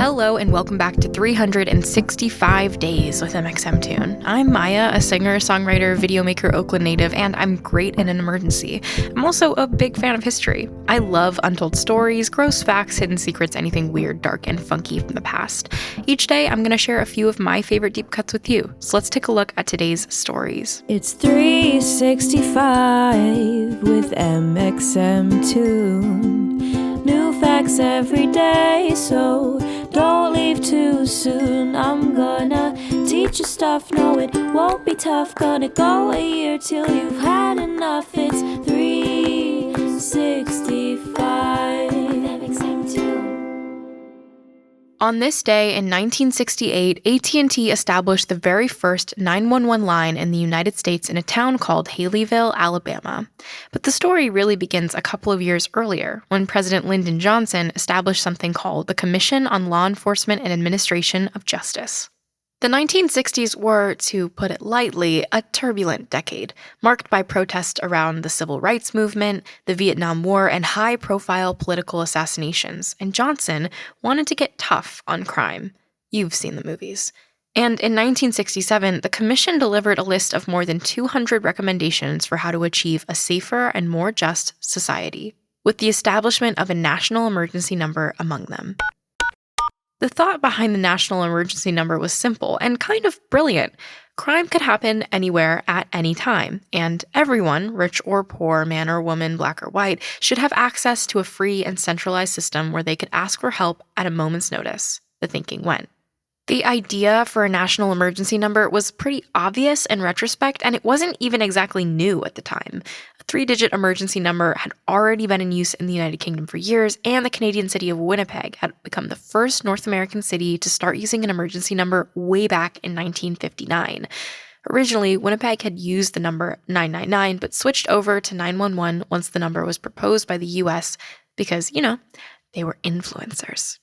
Hello and welcome back to 365 Days with mxmtoon. I'm Maia, a singer, songwriter, videomaker, Oakland native, and I'm great in an emergency. I'm also a big fan of history. I love untold stories, gross facts, hidden secrets, anything weird, dark, and funky from the past. Each day, I'm going to share a few of my favorite deep cuts with you. So let's take a look at today's stories. It's 365 with mxmtoon. New facts every day, so don't leave too soon. I'm gonna teach you stuff, no it won't be tough. Gonna go a year till you've had enough. It's 365 mxmtoon. On this day in 1968, at&t established the very first 911 line in the United States in a town called Haleyville, Alabama. But the story really begins a couple of years earlier, when President Lyndon Johnson established something called the Commission on Law Enforcement and Administration of Justice. The 1960s were, to put it lightly, a turbulent decade, marked by protests around the Civil Rights Movement, the Vietnam War, and high-profile political assassinations, and Johnson wanted to get tough on crime. You've seen the movies. And in 1967, the commission delivered a list of more than 200 recommendations for how to achieve a safer and more just society, with the establishment of a national emergency number among them. The thought behind the national emergency number was simple and kind of brilliant. Crime could happen anywhere at any time, and everyone, rich or poor, man or woman, black or white, should have access to a free and centralized system where they could ask for help at a moment's notice, the thinking went. The idea for a national emergency number was pretty obvious in retrospect, and it wasn't even exactly new at the time. A 3-digit emergency number had already been in use in the United Kingdom for years, and the Canadian city of Winnipeg had become the first North American city to start using an emergency number way back in 1959. Originally, Winnipeg had used the number 999, but switched over to 911 once the number was proposed by the US because, they were influencers.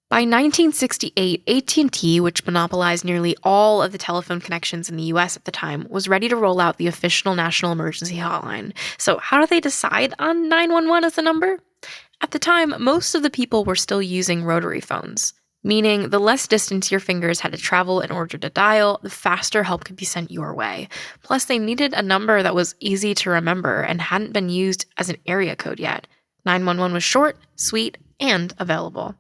By 1968, at&t, which monopolized nearly all of the telephone connections in the US at the time, was ready to roll out the official national emergency hotline. So how do they decide on 911 as the number? At the time, most of the people were still using rotary phones, meaning the less distance your fingers had to travel in order to dial, the faster help could be sent your way. Plus, they needed a number that was easy to remember and hadn't been used as an area code yet. 911 was short, sweet, and available.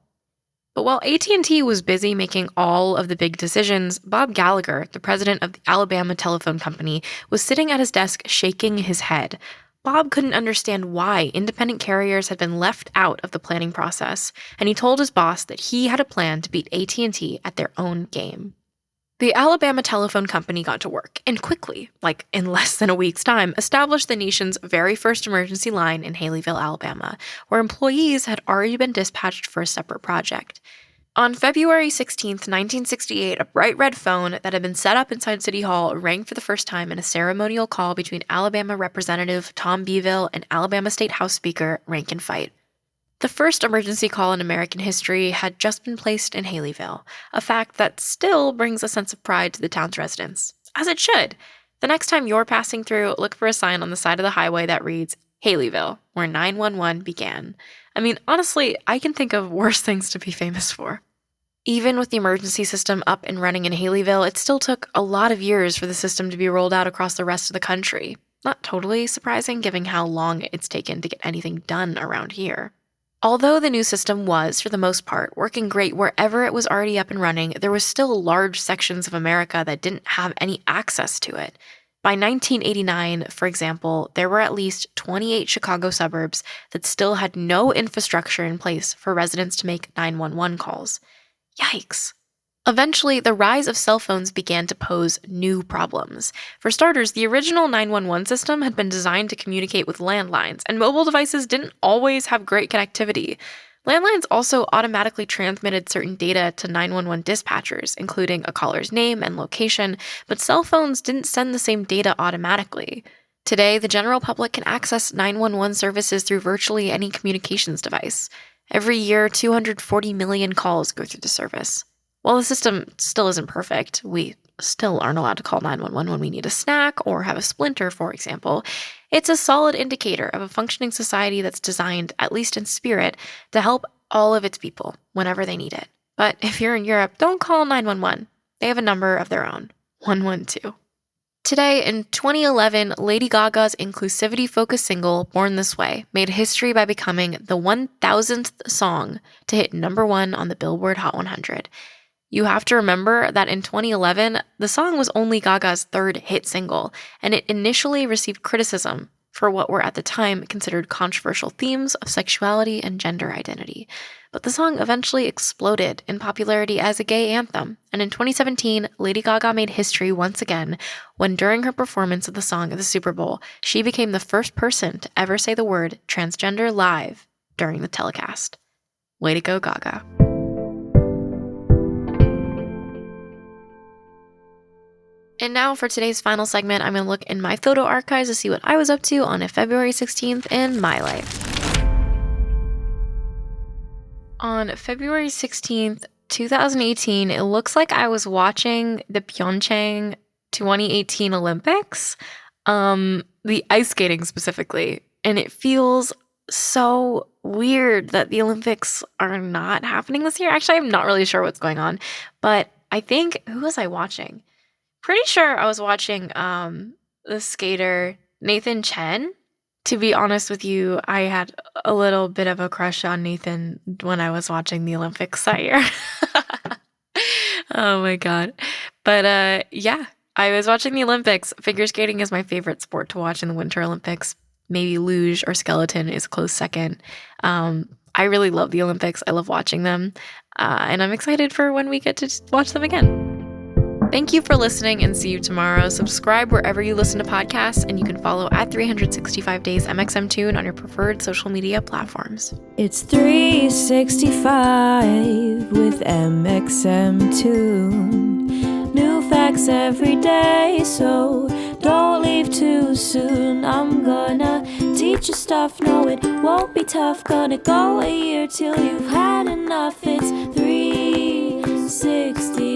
But while at&t was busy making all of the big decisions, Bob Gallagher, the president of the Alabama Telephone Company, was sitting at his desk shaking his head. Bob couldn't understand why independent carriers had been left out of the planning process, and he told his boss that he had a plan to beat at&t at their own game. The Alabama Telephone Company got to work, and quickly, like in less than a week's time, established the nation's very first emergency line in Haleyville, Alabama, where employees had already been dispatched for a separate project. On February 16, 1968, a bright red phone that had been set up inside City Hall rang for the first time in a ceremonial call between Alabama Representative Tom Beeville and Alabama State House Speaker Rankin Fite. The first emergency call in American history had just been placed in Haleyville, a fact that still brings a sense of pride to the town's residents. As it should. The next time you're passing through, look for a sign on the side of the highway that reads, Haleyville, where 911 began. I mean, honestly, I can think of worse things to be famous for. Even with the emergency system up and running in Haleyville, it still took a lot of years for the system to be rolled out across the rest of the country. Not totally surprising, given how long it's taken to get anything done around here. Although the new system was, for the most part, working great wherever it was already up and running, there was still large sections of America that didn't have any access to it. By 1989, for example, there were at least 28 Chicago suburbs that still had no infrastructure in place for residents to make 911 calls. Yikes. Eventually, the rise of cell phones began to pose new problems. For starters, the original 911 system had been designed to communicate with landlines, and mobile devices didn't always have great connectivity. Landlines also automatically transmitted certain data to 911 dispatchers, including a caller's name and location, but cell phones didn't send the same data automatically. Today, the general public can access 911 services through virtually any communications device. Every year, 240 million calls go through the service. While the system still isn't perfect, we still aren't allowed to call 911 when we need a snack or have a splinter, for example, it's a solid indicator of a functioning society that's designed, at least in spirit, to help all of its people whenever they need it. But if you're in Europe, don't call 911. They have a number of their own, 112. Today, in 2011, Lady Gaga's inclusivity-focused single, Born This Way, made history by becoming the 1,000th song to hit #1 on the Billboard Hot 100. You have to remember that in 2011, the song was only Gaga's third hit single, and it initially received criticism for what were at the time considered controversial themes of sexuality and gender identity. But the song eventually exploded in popularity as a gay anthem, and in 2017, Lady Gaga made history once again when during her performance of the song at the Super Bowl, she became the first person to ever say the word transgender live during the telecast. Way to go, Gaga. And now for today's final segment, I'm going to look in my photo archives to see what I was up to on a February 16th in my life. On February 16th, 2018, it looks like I was watching the Pyeongchang 2018 Olympics, the ice skating specifically, and it feels so weird that the Olympics are not happening this year. Actually, I'm not really sure what's going on, but I think, who was I watching? Pretty sure I was watching the skater Nathan Chen. To be honest with you, I had a little bit of a crush on Nathan when I was watching the Olympics that year. Oh my god. But yeah, I was watching the Olympics. Figure skating is my favorite sport to watch in the Winter Olympics. Maybe luge or skeleton is a close second. I really love the Olympics. I love watching them. And I'm excited for when we get to watch them again. Thank you for listening and see you tomorrow. Subscribe wherever you listen to podcasts, and you can follow at 365 Days mxmtoon on your preferred social media platforms. It's 365 with mxmtoon. New facts every day, so don't leave too soon. I'm gonna teach you stuff, no it won't be tough. Gonna go a year till you've had enough. It's 360